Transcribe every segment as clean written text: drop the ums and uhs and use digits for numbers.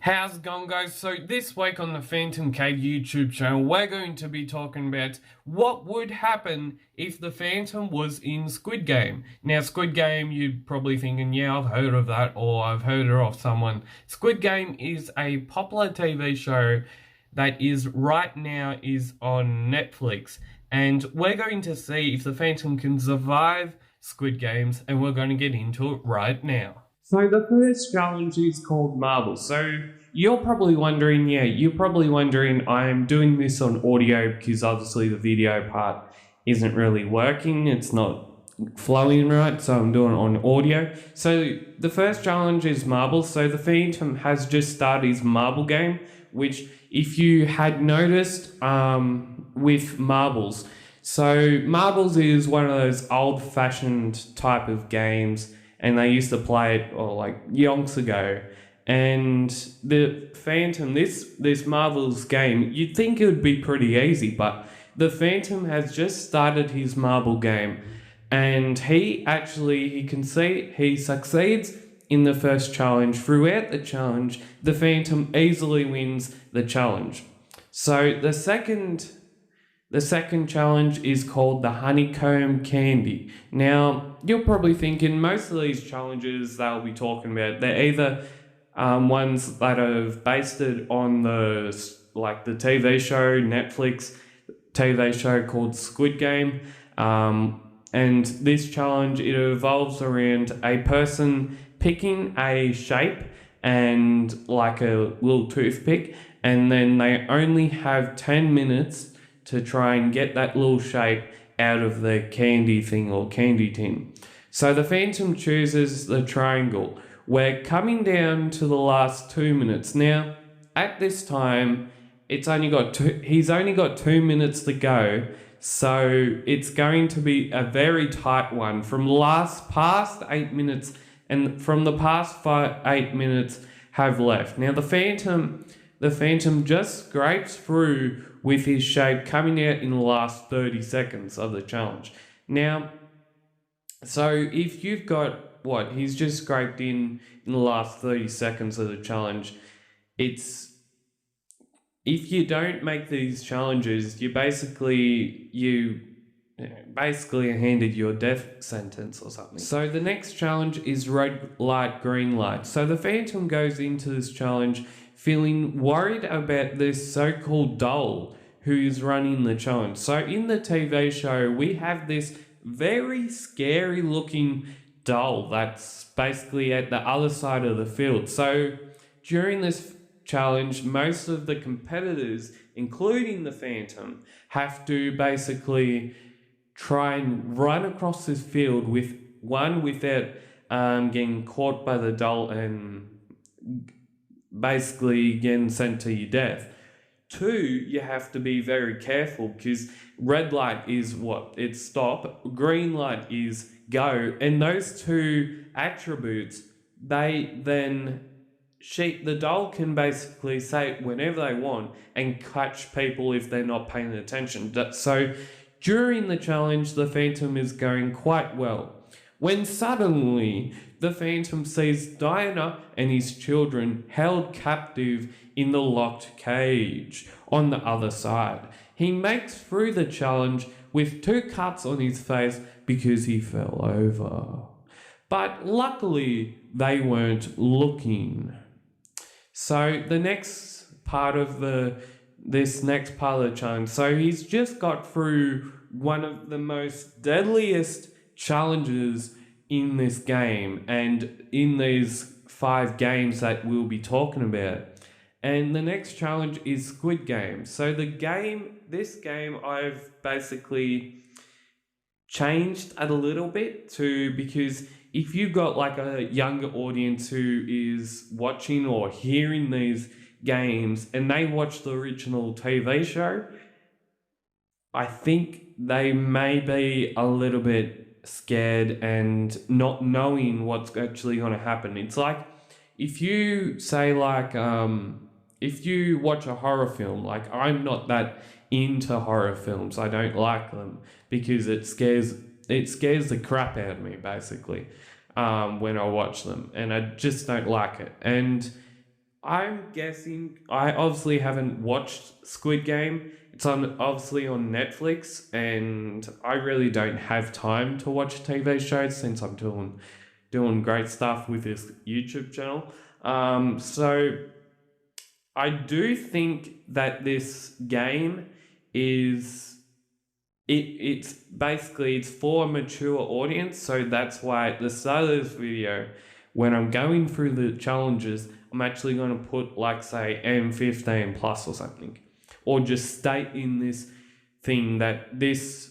How's it going, guys? So this week on the PhantomCave YouTube channel, we're going to be talking about what would happen if the Phantom was in Squid Game. Now, Squid Game, you're probably thinking, yeah, I've heard of that, or I've heard it off someone. Squid Game is a popular TV show that is right now is on Netflix, and we're going to see if the Phantom can survive Squid Games, and we're going to get into it right now. So the first challenge is called Marble. So you're probably wondering, I'm doing this on audio because obviously the video part isn't really working. It's not flowing right, so I'm doing it on audio. So the first challenge is Marble. So the Phantom has just started his Marble game, which if you had noticed with marbles. So marbles is one of those old-fashioned type of games, and they used to play it like yonks ago. And the Phantom, this Marvel's game, you'd think it would be pretty easy, but the Phantom has just started his marble game, and he succeeds in the first challenge. Throughout the challenge, the Phantom easily wins the challenge. So the second challenge is called the Honeycomb Candy. Now, you're probably thinking most of these challenges they'll be talking about, they're either ones that are based on the TV show, Netflix TV show called Squid Game. And this challenge, it evolves around a person picking a shape and like a little toothpick, and then they only have 10 minutes to try and get that little shape out of the candy thing or candy tin. So the Phantom chooses the triangle. We're coming down to the last 2 minutes. Now, at this time, he's only got 2 minutes to go, so it's going to be a very tight one. From the past 8 minutes and from the past 8 minutes have left. Now the Phantom just scrapes through with his shape coming out in the last 30 seconds of the challenge. Now, so if you've got he's just scraped in the last 30 seconds of the challenge, if you don't make these challenges, you basically handed your death sentence or something. So the next challenge is red light, green light. So the Phantom goes into this challenge feeling worried about this so-called doll who is running the challenge. So in the TV show, we have this very scary looking doll that's basically at the other side of the field. So during this challenge, most of the competitors, including the Phantom, have to basically try and run across this field without getting caught by the doll and basically getting sent to your death. 2, you have to be very careful because red light is it's stop, green light is go, and those 2 attributes, the doll can basically say it whenever they want and catch people if they're not paying attention. So during the challenge, the Phantom is going quite well, when suddenly the Phantom sees Diana and his children held captive in the locked cage on the other side. He makes through the challenge with 2 cuts on his face because he fell over. But luckily, they weren't looking. So the next part of the challenge, so he's just got through one of the most deadliest challenges in this game and in these 5 games that we'll be talking about. And the next challenge is Squid Game. So this game I've basically changed it a little bit because if you've got like a younger audience who is watching or hearing these games and they watch the original TV show, I think they may be a little bit scared and not knowing what's actually going to happen. It's like if you say if you watch a horror film, like I'm not that into horror films. I don't like them because it scares the crap out of me basically when I watch them, and I just don't like it. And I'm guessing. I obviously haven't watched Squid Game. It's obviously on Netflix, and I really don't have time to watch TV shows since I'm doing great stuff with this YouTube channel. So I do think that this game is it's basically it's for a mature audience, so that's why at the start of this video, when I'm going through the challenges, I'm actually going to put like say M15 plus or something, or just state in this thing that this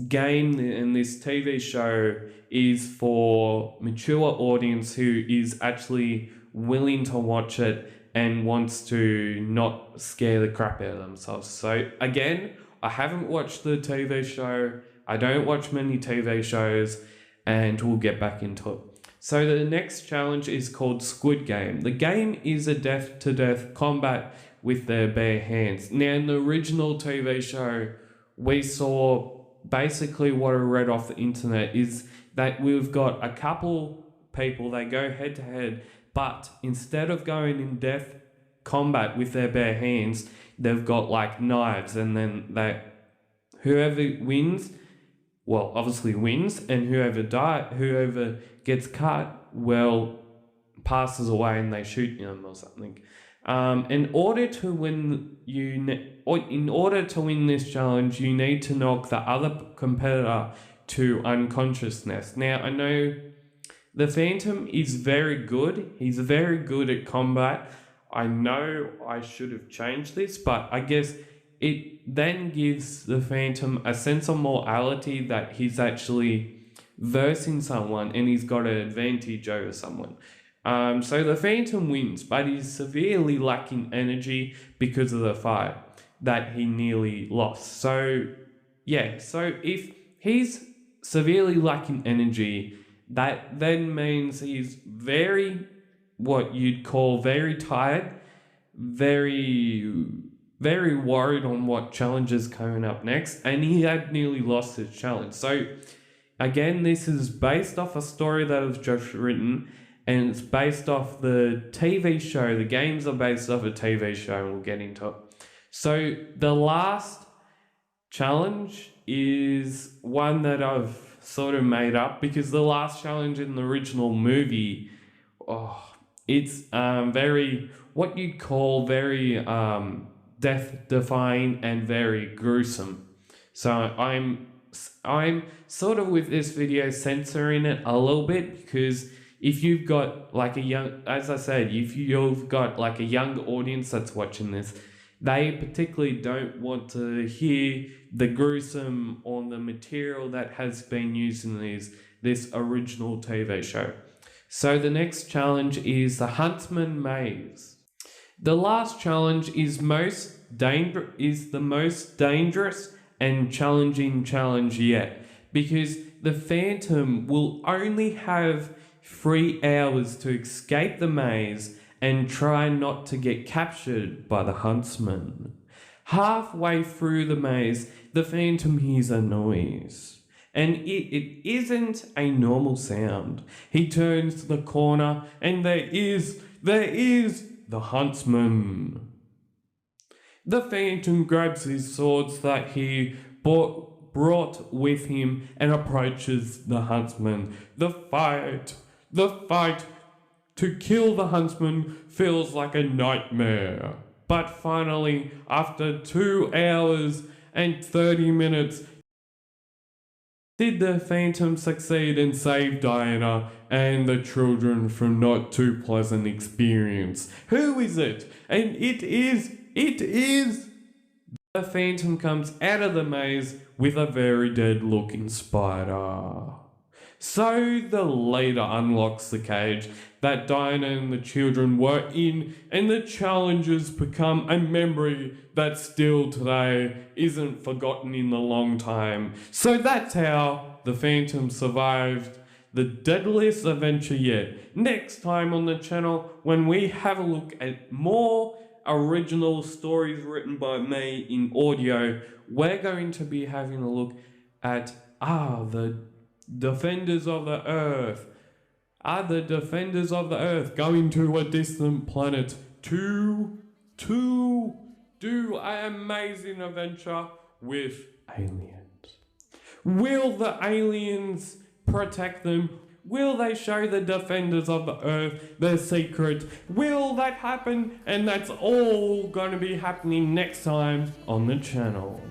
game and this TV show is for mature audience who is actually willing to watch it and wants to not scare the crap out of themselves. So again, I haven't watched the TV show. I don't watch many TV shows, and we'll get back into it. So the next challenge is called Squid Game. The game is a death-to-death combat with their bare hands. Now, in the original TV show, we saw basically what I read off the internet is that we've got a couple people, they go head to head, but instead of going in death combat with their bare hands, they've got like knives, and then whoever wins, well, obviously wins, and whoever gets cut, well, passes away and they shoot them or something. In order to win this challenge, you need to knock the other competitor to unconsciousness. Now, I know the Phantom is very good. He's very good at combat. I know I should have changed this, but I guess it then gives the Phantom a sense of morality that he's actually versing someone and he's got an advantage over someone. So the Phantom wins, but he's severely lacking energy because of the fight that he nearly lost. So yeah, so if he's severely lacking energy, that then means he's what you'd call very tired, very worried on what challenge is coming up next, and he had nearly lost his challenge. So again, this is based off a story that was just written, and it's based off the TV show. The games are based off a TV show, and we'll get into it. So the last challenge is one that I've sort of made up, because the last challenge in the original movie, it's very, what you'd call very death-defying and very gruesome. So I'm sort of with this video censoring it a little bit, because if you've got like if you've got like a young audience that's watching this, they particularly don't want to hear the gruesome or the material that has been used in this original TV show. So the next challenge is the Huntsman Maze. The last challenge is the most dangerous and challenging challenge yet, because the Phantom will only have 3 hours to escape the maze and try not to get captured by the Huntsman. Halfway through the maze, the Phantom hears a noise, and it isn't a normal sound. He turns to the corner, and there is the Huntsman. The Phantom grabs his swords that he brought with him and approaches the Huntsman. The fight to kill the Huntsman feels like a nightmare. But finally, after 2 hours and 30 minutes, did the Phantom succeed and save Diana and the children from not too pleasant experience? Who is it? And it is. The Phantom comes out of the maze with a very dead looking spider. So the leader unlocks the cage that Diana and the children were in, and the challenges become a memory that still today isn't forgotten in a long time. So that's how the Phantom survived the deadliest adventure yet. Next time on the channel, when we have a look at more original stories written by me in audio, we're going to be having a look at the Defenders of the Earth, Are the defenders of the Earth going to a distant planet to do an amazing adventure with aliens? Will the aliens protect them? Will they show the defenders of the Earth their secret? Will that happen? And that's all going to be happening next time on the channel.